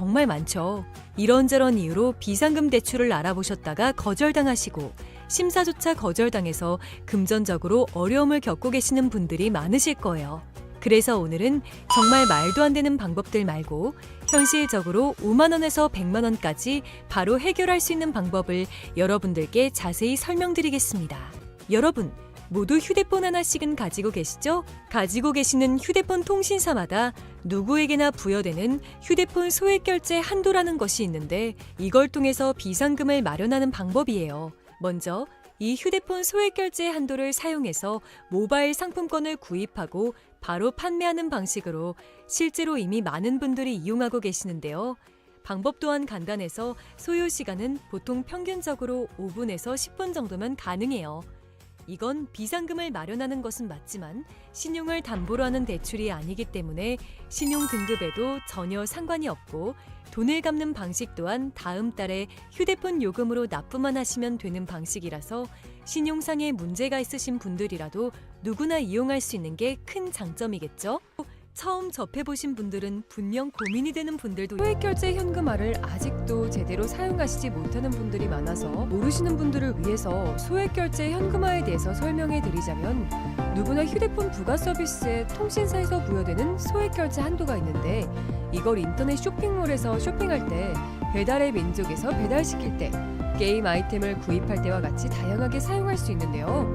정말 많죠. 이런저런 이유로 비상금 대출을 알아보셨다가 거절당하시고 심사조차 거절당해서 금전적으로 어려움을 겪고 계시는 분들이 많으실 거예요. 그래서 오늘은 정말 말도 안 되는 방법들 말고 현실적으로 5만 원에서 100만 원까지 바로 해결할 수 있는 방법을 여러분들께 자세히 설명드리겠습니다. 여러분, 모두 휴대폰 하나씩은 가지고 계시죠? 가지고 계시는 휴대폰 통신사마다 누구에게나 부여되는 휴대폰 소액결제 한도라는 것이 있는데 이걸 통해서 비상금을 마련하는 방법이에요. 먼저 이 휴대폰 소액결제 한도를 사용해서 모바일 상품권을 구입하고 바로 판매하는 방식으로 실제로 이미 많은 분들이 이용하고 계시는데요. 방법 또한 간단해서 소요 시간은 보통 평균적으로 5분에서 10분 정도면 가능해요. 이건 비상금을 마련하는 것은 맞지만 신용을 담보로 하는 대출이 아니기 때문에 신용 등급에도 전혀 상관이 없고 돈을 갚는 방식 또한 다음 달에 휴대폰 요금으로 납부만 하시면 되는 방식이라서 신용상에 문제가 있으신 분들이라도 누구나 이용할 수 있는 게 큰 장점이겠죠? 처음 접해보신 분들은 분명 고민이 되는 분들도 소액결제 현금화를 아직도 제대로 사용하시지 못하는 분들이 많아서 모르시는 분들을 위해서 소액결제 현금화에 대해서 설명해 드리자면 누구나 휴대폰 부가 서비스에 통신사에서 부여되는 소액결제 한도가 있는데 이걸 인터넷 쇼핑몰에서 쇼핑할 때 배달의 민족에서 배달시킬 때 게임 아이템을 구입할 때와 같이 다양하게 사용할 수 있는데요.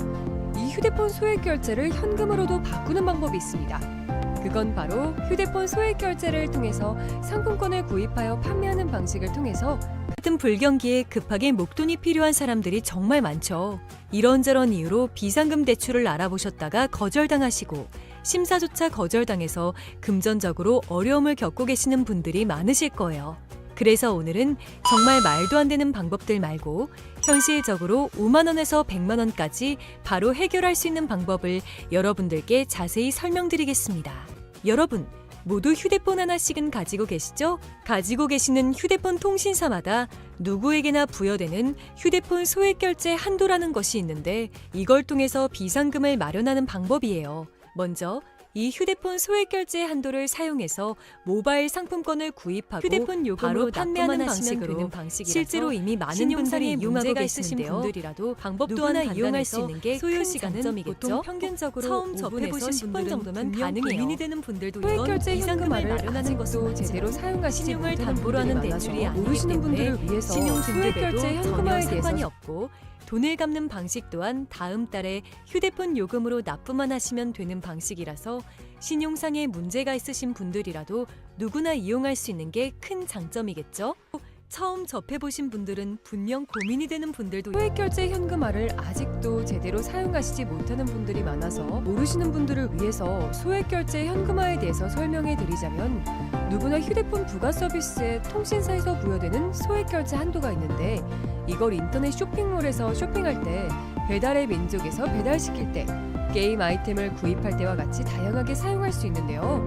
이 휴대폰 소액결제를 현금으로도 바꾸는 방법이 있습니다. 그건 바로 휴대폰 소액결제를 통해서 상품권을 구입하여 판매하는 방식을 통해서 같은 불경기에 급하게 목돈이 필요한 사람들이 정말 많죠. 이런저런 이유로 비상금 대출을 알아보셨다가 거절당하시고 심사조차 거절당해서 금전적으로 어려움을 겪고 계시는 분들이 많으실 거예요. 그래서 오늘은 정말 말도 안 되는 방법들 말고 현실적으로 5만 원에서 100만 원까지 바로 해결할 수 있는 방법을 여러분들께 자세히 설명드리겠습니다. 여러분, 모두 휴대폰 하나씩은 가지고 계시죠? 가지고 계시는 휴대폰 통신사마다 누구에게나 부여되는 휴대폰 소액결제 한도라는 것이 있는데 이걸 통해서 비상금을 마련하는 방법이에요. 먼저 이 휴대폰 소액결제 한도를 사용해서 모바일 상품권을 구입하고 휴대폰 요금으로 판매하는 방식으로 실제로 이미 많은 분들이 이용하고 계시는 분들이라도 방법 또한 이용할 수 있는 게 소요 시간은 보통 평균적으로 처음 접해보신 10분 정도면 가능해요. 고민이 되는 분들도 소액결제 현금화를 마련하는 것도 제대로 사용하시지 신용을 못하는 담보로 하는 분들이 대출이 많아서 아니기 모르시는 분들을 때문에 위해서 신용 소액결제 등급에도 전혀 현금화에 상관이 대해서 없고 돈을 갚는 방식 또한 다음 달에 휴대폰 요금으로 납부만 하시면 되는 방식이라서 신용상에 문제가 있으신 분들이라도 누구나 이용할 수 있는 게 큰 장점이겠죠? 처음 접해보신 분들은 분명 고민이 되는 분들도 소액결제 현금화를 아직도 제대로 사용하시지 못하는 분들이 많아서 모르시는 분들을 위해서 소액결제 현금화에 대해서 설명해 드리자면 누구나 휴대폰 부가 서비스에 통신사에서 부여되는 소액결제 한도가 있는데 이걸 인터넷 쇼핑몰에서 쇼핑할 때 배달의 민족에서 배달시킬 때 게임 아이템을 구입할 때와 같이 다양하게 사용할 수 있는데요.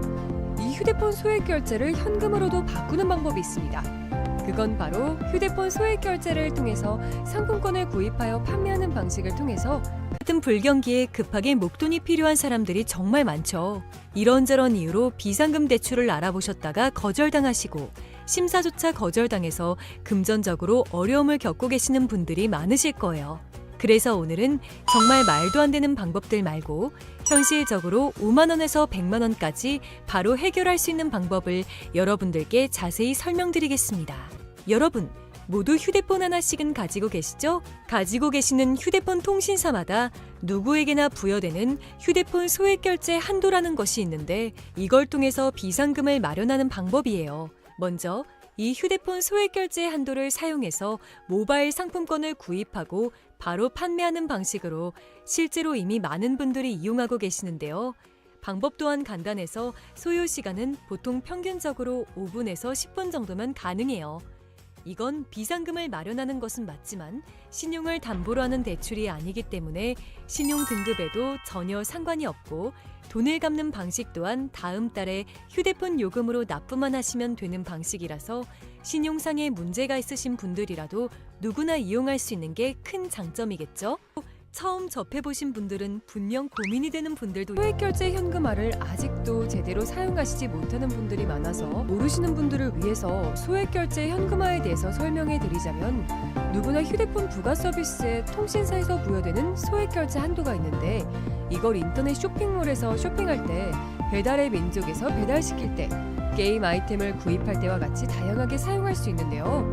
이 휴대폰 소액결제를 현금으로도 바꾸는 방법이 있습니다. 그건 바로 휴대폰 소액결제를 통해서 상품권을 구입하여 판매하는 방식을 통해서 같은 불경기에 급하게 목돈이 필요한 사람들이 정말 많죠. 이런저런 이유로 비상금 대출을 알아보셨다가 거절당하시고 심사조차 거절당해서 금전적으로 어려움을 겪고 계시는 분들이 많으실 거예요. 그래서 오늘은 정말 말도 안 되는 방법들 말고 현실적으로 5만 원에서 100만 원까지 바로 해결할 수 있는 방법을 여러분들께 자세히 설명드리겠습니다. 여러분, 모두 휴대폰 하나씩은 가지고 계시죠? 가지고 계시는 휴대폰 통신사마다 누구에게나 부여되는 휴대폰 소액결제 한도라는 것이 있는데 이걸 통해서 비상금을 마련하는 방법이에요. 먼저 이 휴대폰 소액결제 한도를 사용해서 모바일 상품권을 구입하고 바로 판매하는 방식으로 실제로 이미 많은 분들이 이용하고 계시는데요. 방법 또한 간단해서 소요 시간은 보통 평균적으로 5분에서 10분 정도면 가능해요. 이건 비상금을 마련하는 것은 맞지만 신용을 담보로 하는 대출이 아니기 때문에 신용 등급에도 전혀 상관이 없고 돈을 갚는 방식 또한 다음 달에 휴대폰 요금으로 납부만 하시면 되는 방식이라서 신용상에 문제가 있으신 분들이라도 누구나 이용할 수 있는 게 큰 장점이겠죠? 처음 접해보신 분들은 분명 고민이 되는 분들도 소액결제 현금화를 아직도 제대로 사용하시지 못하는 분들이 많아서 모르시는 분들을 위해서 소액결제 현금화에 대해서 설명해 드리자면, 누구나 휴대폰 부가 서비스에 통신사에서 부여되는 소액결제 한도가 있는데, 이걸 인터넷 쇼핑몰에서 쇼핑할 때, 배달의 민족에서 배달시킬 때, 게임 아이템을 구입할 때와 같이 다양하게 사용할 수 있는데요.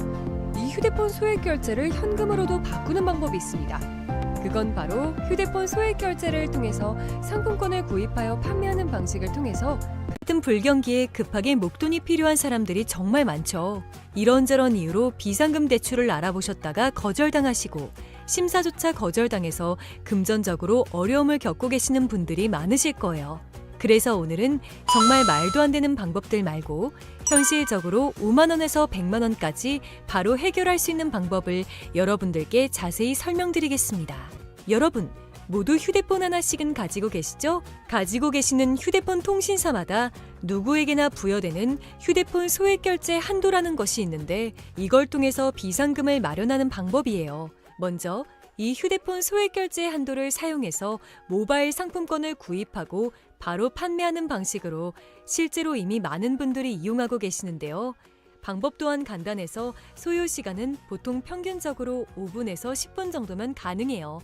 이 휴대폰 소액결제를 현금으로도 바꾸는 방법이 있습니다. 그건 바로 휴대폰 소액결제를 통해서 상품권을 구입하여 판매하는 방식을 통해서 같은 불경기에 급하게 목돈이 필요한 사람들이 정말 많죠. 이런저런 이유로 비상금 대출을 알아보셨다가 거절당하시고 심사조차 거절당해서 금전적으로 어려움을 겪고 계시는 분들이 많으실 거예요. 그래서 오늘은 정말 말도 안 되는 방법들 말고 현실적으로 5만 원에서 100만 원까지 바로 해결할 수 있는 방법을 여러분들께 자세히 설명드리겠습니다. 여러분, 모두 휴대폰 하나씩은 가지고 계시죠? 가지고 계시는 휴대폰 통신사마다 누구에게나 부여되는 휴대폰 소액결제 한도라는 것이 있는데, 이걸 통해서 비상금을 마련하는 방법이에요. 먼저 이 휴대폰 소액결제 한도를 사용해서 모바일 상품권을 구입하고 바로 판매하는 방식으로 실제로 이미 많은 분들이 이용하고 계시는데요. 방법 또한 간단해서 소요 시간은 보통 평균적으로 5분에서 10분 정도면 가능해요.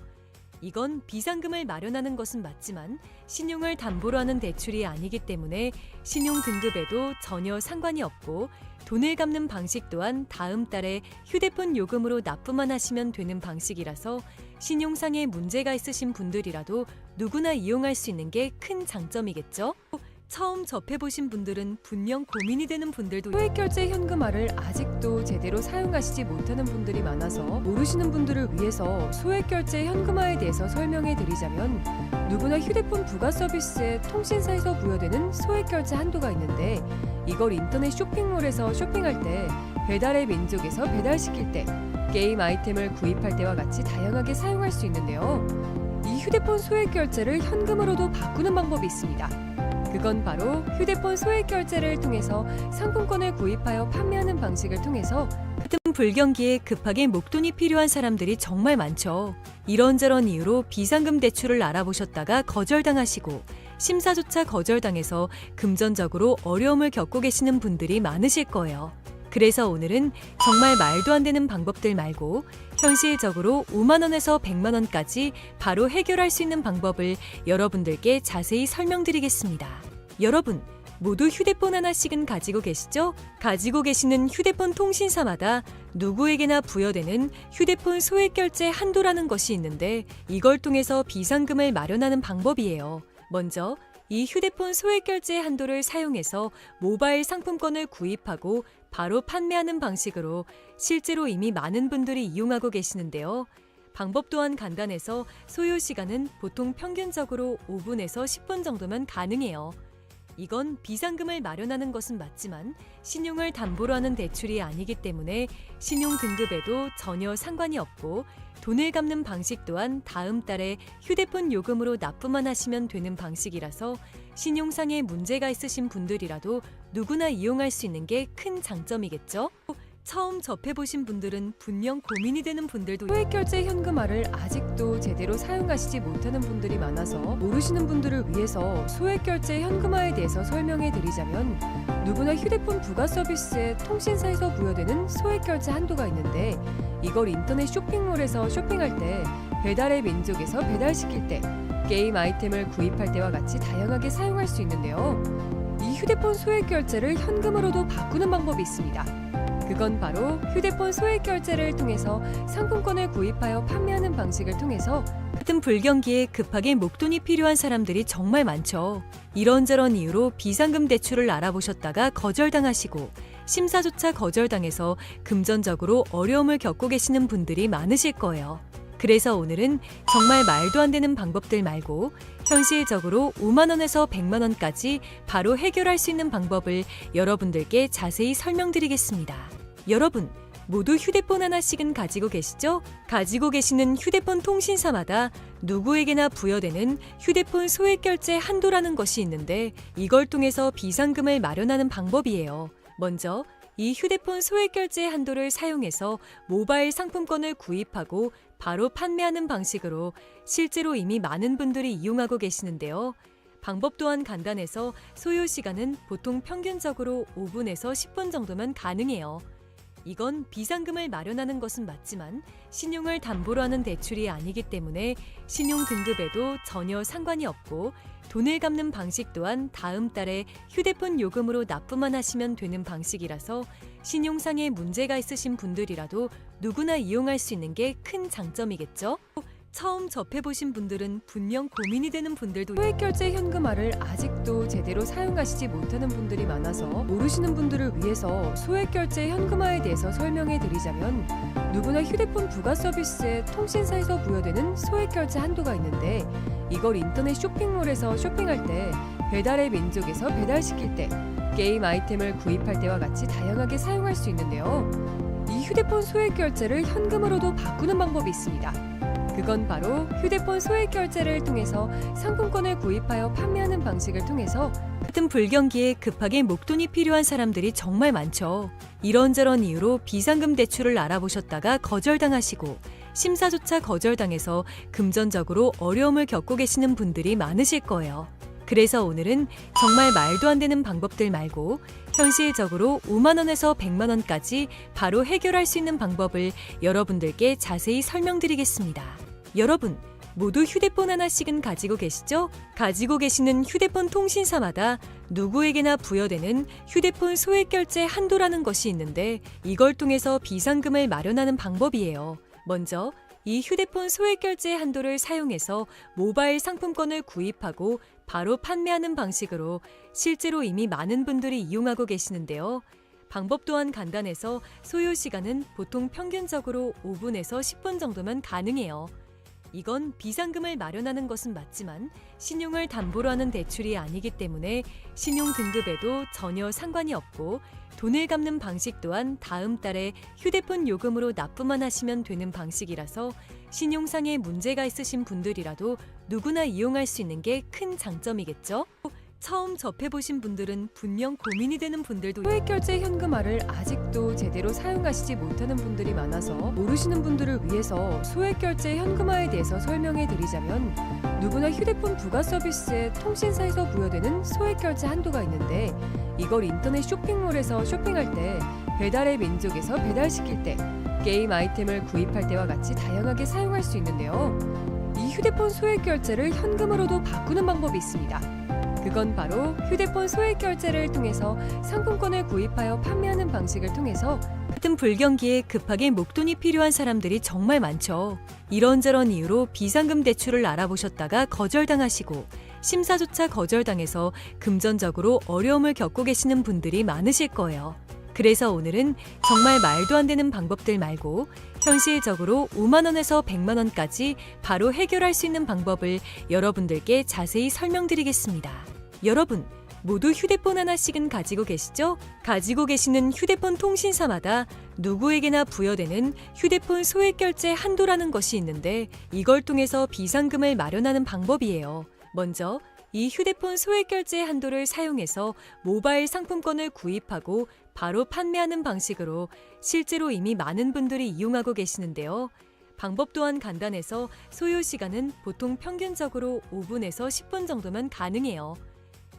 이건 비상금을 마련하는 것은 맞지만 신용을 담보로 하는 대출이 아니기 때문에 신용 등급에도 전혀 상관이 없고, 돈을 갚는 방식 또한 다음 달에 휴대폰 요금으로 납부만 하시면 되는 방식이라서 신용상에 문제가 있으신 분들이라도 누구나 이용할 수 있는 게 큰 장점이겠죠? 처음 접해보신 분들은 분명 고민이 되는 분들도 소액결제 현금화를 아직도 제대로 사용하시지 못하는 분들이 많아서 모르시는 분들을 위해서 소액결제 현금화에 대해서 설명해 드리자면, 누구나 휴대폰 부가 서비스에 통신사에서 부여되는 소액결제 한도가 있는데, 이걸 인터넷 쇼핑몰에서 쇼핑할 때, 배달의 민족에서 배달시킬 때, 게임 아이템을 구입할 때와 같이 다양하게 사용할 수 있는데요. 이 휴대폰 소액결제를 현금으로도 바꾸는 방법이 있습니다. 그건 바로 휴대폰 소액결제를 통해서 상품권을 구입하여 판매하는 방식을 통해서 같은 불경기에 급하게 목돈이 필요한 사람들이 정말 많죠. 이런저런 이유로 비상금 대출을 알아보셨다가 거절당하시고 심사조차 거절당해서 금전적으로 어려움을 겪고 계시는 분들이 많으실 거예요. 그래서 오늘은 정말 말도 안 되는 방법들 말고 현실적으로 5만 원에서 100만 원까지 바로 해결할 수 있는 방법을 여러분들께 자세히 설명드리겠습니다. 여러분, 모두 휴대폰 하나씩은 가지고 계시죠? 가지고 계시는 휴대폰 통신사마다 누구에게나 부여되는 휴대폰 소액결제 한도라는 것이 있는데, 이걸 통해서 비상금을 마련하는 방법이에요. 먼저 이 휴대폰 소액결제 한도를 사용해서 모바일 상품권을 구입하고 바로 판매하는 방식으로 실제로 이미 많은 분들이 이용하고 계시는데요. 방법 또한 간단해서 소요 시간은 보통 평균적으로 5분에서 10분 정도면 가능해요. 이건 비상금을 마련하는 것은 맞지만 신용을 담보로 하는 대출이 아니기 때문에 신용 등급에도 전혀 상관이 없고, 돈을 갚는 방식 또한 다음 달에 휴대폰 요금으로 납부만 하시면 되는 방식이라서 신용상에 문제가 있으신 분들이라도 누구나 이용할 수 있는 게 큰 장점이겠죠? 처음 접해보신 분들은 분명 고민이 되는 분들도 소액결제 현금화를 아직도 제대로 사용하시지 못하는 분들이 많아서 모르시는 분들을 위해서 소액결제 현금화에 대해서 설명해 드리자면, 누구나 휴대폰 부가 서비스에 통신사에서 부여되는 소액결제 한도가 있는데, 이걸 인터넷 쇼핑몰에서 쇼핑할 때, 배달의 민족에서 배달시킬 때, 게임 아이템을 구입할 때와 같이 다양하게 사용할 수 있는데요. 이 휴대폰 소액결제를 현금으로도 바꾸는 방법이 있습니다. 그건 바로 휴대폰 소액결제를 통해서 상품권을 구입하여 판매하는 방식을 통해서 같은 불경기에 급하게 목돈이 필요한 사람들이 정말 많죠. 이런저런 이유로 비상금 대출을 알아보셨다가 거절당하시고 심사조차 거절당해서 금전적으로 어려움을 겪고 계시는 분들이 많으실 거예요. 그래서 오늘은 정말 말도 안 되는 방법들 말고 현실적으로 5만 원에서 100만 원까지 바로 해결할 수 있는 방법을 여러분들께 자세히 설명드리겠습니다. 여러분, 모두 휴대폰 하나씩은 가지고 계시죠? 가지고 계시는 휴대폰 통신사마다 누구에게나 부여되는 휴대폰 소액결제 한도라는 것이 있는데, 이걸 통해서 비상금을 마련하는 방법이에요. 먼저 이 휴대폰 소액결제 한도를 사용해서 모바일 상품권을 구입하고 바로 판매하는 방식으로 실제로 이미 많은 분들이 이용하고 계시는데요. 방법 또한 간단해서 소요 시간은 보통 평균적으로 5분에서 10분 정도면 가능해요. 이건 비상금을 마련하는 것은 맞지만 신용을 담보로 하는 대출이 아니기 때문에 신용 등급에도 전혀 상관이 없고 돈을 갚는 방식 또한 다음 달에 휴대폰 요금으로 납부만 하시면 되는 방식이라서 신용상의 문제가 있으신 분들이라도 누구나 이용할 수 있는 게 큰 장점이겠죠? 처음 접해보신 분들은 분명 고민이 되는 분들도 소액결제 현금화를 아직도 제대로 사용하시지 못하는 분들이 많아서 모르시는 분들을 위해서 소액결제 현금화에 대해서 설명해 드리자면 누구나 휴대폰 부가 서비스에 통신사에서 부여되는 소액결제 한도가 있는데 이걸 인터넷 쇼핑몰에서 쇼핑할 때 배달의 민족에서 배달시킬 때 게임 아이템을 구입할 때와 같이 다양하게 사용할 수 있는데요. 이 휴대폰 소액결제를 현금으로도 바꾸는 방법이 있습니다. 그건 바로 휴대폰 소액결제를 통해서 상품권을 구입하여 판매하는 방식을 통해서 같은 불경기에 급하게 목돈이 필요한 사람들이 정말 많죠. 이런저런 이유로 비상금 대출을 알아보셨다가 거절당하시고 심사조차 거절당해서 금전적으로 어려움을 겪고 계시는 분들이 많으실 거예요. 그래서 오늘은 정말 말도 안 되는 방법들 말고 현실적으로 5만 원에서 100만 원까지 바로 해결할 수 있는 방법을 여러분들께 자세히 설명드리겠습니다. 여러분, 모두 휴대폰 하나씩은 가지고 계시죠? 가지고 계시는 휴대폰 통신사마다 누구에게나 부여되는 휴대폰 소액결제 한도라는 것이 있는데 이걸 통해서 비상금을 마련하는 방법이에요. 먼저 이 휴대폰 소액결제 한도를 사용해서 모바일 상품권을 구입하고 바로 판매하는 방식으로 실제로 이미 많은 분들이 이용하고 계시는데요. 방법 또한 간단해서 소요 시간은 보통 평균적으로 5분에서 10분 정도면 가능해요. 이건 비상금을 마련하는 것은 맞지만 신용을 담보로 하는 대출이 아니기 때문에 신용 등급에도 전혀 상관이 없고 돈을 갚는 방식 또한 다음 달에 휴대폰 요금으로 납부만 하시면 되는 방식이라서 신용상의 문제가 있으신 분들이라도 누구나 이용할 수 있는 게 큰 장점이겠죠? 처음 접해보신 분들은 분명 고민이 되는 분들도 소액결제 현금화를 아직도 제대로 사용하시지 못하는 분들이 많아서 모르시는 분들을 위해서 소액결제 현금화에 대해서 설명해 드리자면 누구나 휴대폰 부가 서비스에 통신사에서 부여되는 소액결제 한도가 있는데 이걸 인터넷 쇼핑몰에서 쇼핑할 때 배달의 민족에서 배달시킬 때 게임 아이템을 구입할 때와 같이 다양하게 사용할 수 있는데요. 이 휴대폰 소액결제를 현금으로도 바꾸는 방법이 있습니다. 그건 바로 휴대폰 소액결제를 통해서 상품권을 구입하여 판매하는 방식을 통해서 같은 불경기에 급하게 목돈이 필요한 사람들이 정말 많죠. 이런저런 이유로 비상금 대출을 알아보셨다가 거절당하시고 심사조차 거절당해서 금전적으로 어려움을 겪고 계시는 분들이 많으실 거예요. 그래서 오늘은 정말 말도 안 되는 방법들 말고 현실적으로 5만 원에서 100만 원까지 바로 해결할 수 있는 방법을 여러분들께 자세히 설명드리겠습니다. 여러분, 모두 휴대폰 하나씩은 가지고 계시죠? 가지고 계시는 휴대폰 통신사마다 누구에게나 부여되는 휴대폰 소액결제 한도라는 것이 있는데 이걸 통해서 비상금을 마련하는 방법이에요. 먼저 이 휴대폰 소액결제 한도를 사용해서 모바일 상품권을 구입하고 바로 판매하는 방식으로 실제로 이미 많은 분들이 이용하고 계시는데요. 방법 또한 간단해서 소요 시간은 보통 평균적으로 5분에서 10분 정도면 가능해요.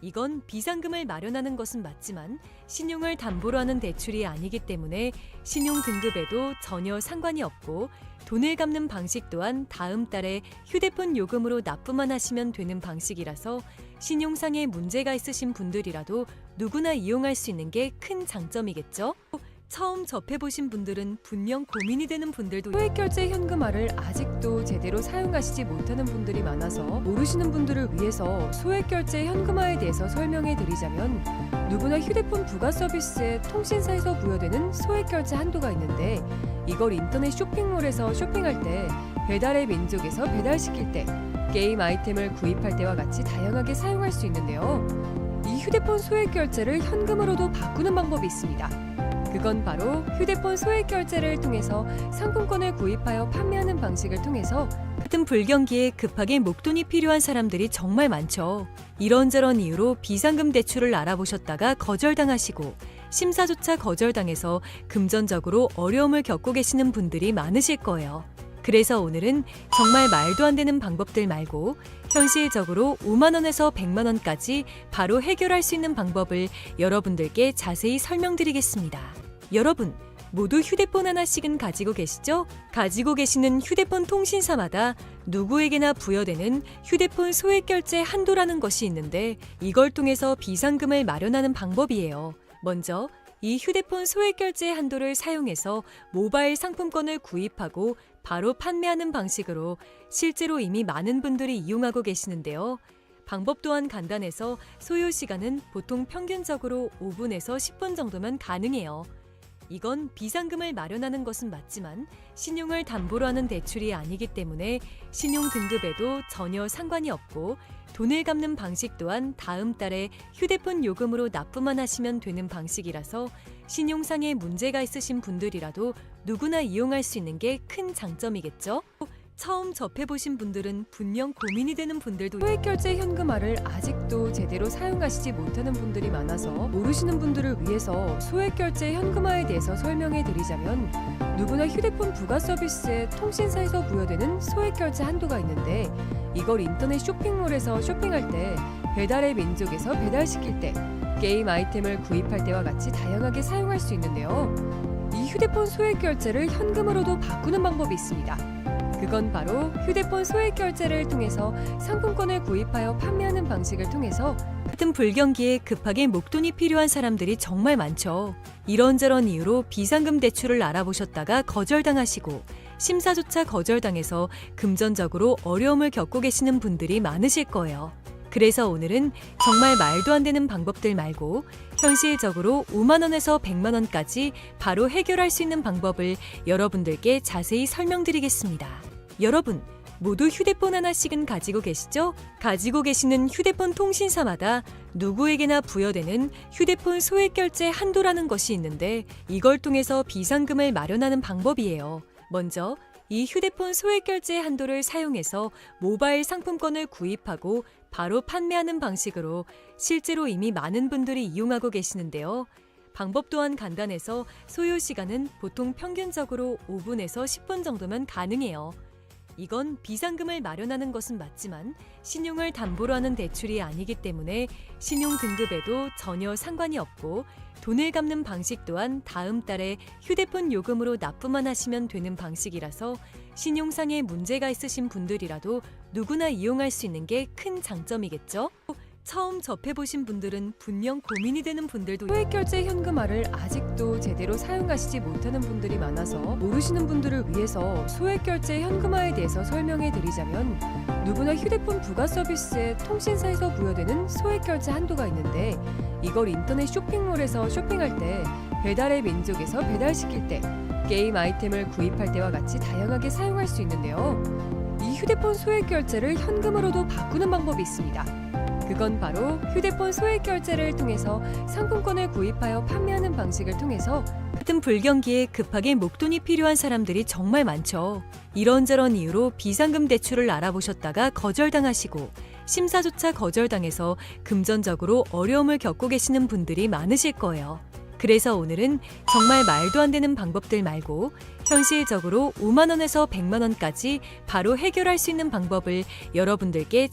이건 비상금을 마련하는 것은 맞지만 신용을 담보로 하는 대출이 아니기 때문에 신용 등급에도 전혀 상관이 없고 돈을 갚는 방식 또한 다음 달에 휴대폰 요금으로 납부만 하시면 되는 방식이라서 신용상의 문제가 있으신 분들이라도 누구나 이용할 수 있는 게 큰 장점이겠죠? 처음 접해보신 분들은 분명 고민이 되는 분들도 소액결제 현금화를 아직도 제대로 사용하시지 못하는 분들이 많아서 모르시는 분들을 위해서 소액결제 현금화에 대해서 설명해 드리자면 누구나 휴대폰 부가 서비스에 통신사에서 부여되는 소액결제 한도가 있는데 이걸 인터넷 쇼핑몰에서 쇼핑할 때 배달의 민족에서 배달시킬 때 게임 아이템을 구입할 때와 같이 다양하게 사용할 수 있는데요. 이 휴대폰 소액결제를 현금으로도 바꾸는 방법이 있습니다. 그건 바로 휴대폰 소액결제를 통해서 상품권을 구입하여 판매하는 방식을 통해서 같은 불경기에 급하게 목돈이 필요한 사람들이 정말 많죠. 이런저런 이유로 비상금 대출을 알아보셨다가 거절당하시고 심사조차 거절당해서 금전적으로 어려움을 겪고 계시는 분들이 많으실 거예요. 그래서 오늘은 정말 말도 안 되는 방법들 말고 현실적으로 5만 원에서 100만 원까지 바로 해결할 수 있는 방법을 여러분들께 자세히 설명드리겠습니다. 여러분, 모두 휴대폰 하나씩은 가지고 계시죠? 가지고 계시는 휴대폰 통신사마다 누구에게나 부여되는 휴대폰 소액 결제 한도라는 것이 있는데 이걸 통해서 비상금을 마련하는 방법이에요. 먼저 이 휴대폰 소액 결제 한도를 사용해서 모바일 상품권을 구입하고 바로 판매하는 방식으로 실제로 이미 많은 분들이 이용하고 계시는데요. 방법 또한 간단해서 소요 시간은 보통 평균적으로 5분에서 10분 정도면 가능해요. 이건 비상금을 마련하는 것은 맞지만 신용을 담보로 하는 대출이 아니기 때문에 신용 등급에도 전혀 상관이 없고 돈을 갚는 방식 또한 다음 달에 휴대폰 요금으로 납부만 하시면 되는 방식이라서 신용상에 문제가 있으신 분들이라도 누구나 이용할 수 있는 게 큰 장점이겠죠? 처음 접해보신 분들은 분명 고민이 되는 분들도 소액결제 현금화를 아직도 제대로 사용하시지 못하는 분들이 많아서 모르시는 분들을 위해서 소액결제 현금화에 대해서 설명해 드리자면 누구나 휴대폰 부가 서비스에 통신사에서 부여되는 소액결제 한도가 있는데 이걸 인터넷 쇼핑몰에서 쇼핑할 때 배달의 민족에서 배달시킬 때 게임 아이템을 구입할 때와 같이 다양하게 사용할 수 있는데요. 이 휴대폰 소액결제를 현금으로도 바꾸는 방법이 있습니다. 그건 바로 휴대폰 소액 결제를 통해서 상품권을 구입하여 판매하는 방식을 통해서 같은 불경기에 급하게 목돈이 필요한 사람들이 정말 많죠. 이런저런 이유로 비상금 대출을 알아보셨다가 거절당하시고 심사조차 거절당해서 금전적으로 어려움을 겪고 계시는 분들이 많으실 거예요. 그래서 오늘은 정말 말도 안 되는 방법들 말고 현실적으로 5만 원에서 100만 원까지 바로 해결할 수 있는 방법을 여러분들께 자세히 설명드리겠습니다. 여러분, 모두 휴대폰 하나씩은 가지고 계시죠? 가지고 계시는 휴대폰 통신사마다 누구에게나 부여되는 휴대폰 소액 결제 한도라는 것이 있는데 이걸 통해서 비상금을 마련하는 방법이에요. 먼저 이 휴대폰 소액 결제 한도를 사용해서 모바일 상품권을 구입하고 바로 판매하는 방식으로 실제로 이미 많은 분들이 이용하고 계시는데요. 방법 또한 간단해서 소요 시간은 보통 평균적으로 5분에서 10분 정도면 가능해요. 이건 비상금을 마련하는 것은 맞지만 신용을 담보로 하는 대출이 아니기 때문에 신용 등급에도 전혀 상관이 없고 돈을 갚는 방식 또한 다음 달에 휴대폰 요금으로 납부만 하시면 되는 방식이라서 신용상에 문제가 있으신 분들이라도 누구나 이용할 수 있는 게 큰 장점이겠죠? 처음 접해보신 분들은 분명 고민이 되는 분들도 소액결제 현금화를 아직도 제대로 사용하시지 못하는 분들이 많아서 모르시는 분들을 위해서 소액결제 현금화에 대해서 설명해 드리자면 누구나 휴대폰 부가 서비스에 통신사에서 부여되는 소액결제 한도가 있는데 이걸 인터넷 쇼핑몰에서 쇼핑할 때 배달의 민족에서 배달시킬 때 게임 아이템을 구입할 때와 같이 다양하게 사용할 수 있는데요. 이 휴대폰 소액결제를 현금으로도 바꾸는 방법이 있습니다. 그건 바로 휴대폰 소액 결제를 통해서 상품권을 구입하여 판매하는 방식을 통해서 같은 불경기에 급하게 목돈이 필요한 사람들이 정말 많죠. 이런저런 이유로 비상금 대출을 알아보셨다가 거절당하시고 심사조차 거절당해서 금전적으로 어려움을 겪고 계시는 분들이 많으실 거예요. 그래서 오늘은 정말 말도 안 되는 방법들 말고 현실적으로 5만 원에서 100만 원까지 바로 해결할 수 있는 방법을 여러분들께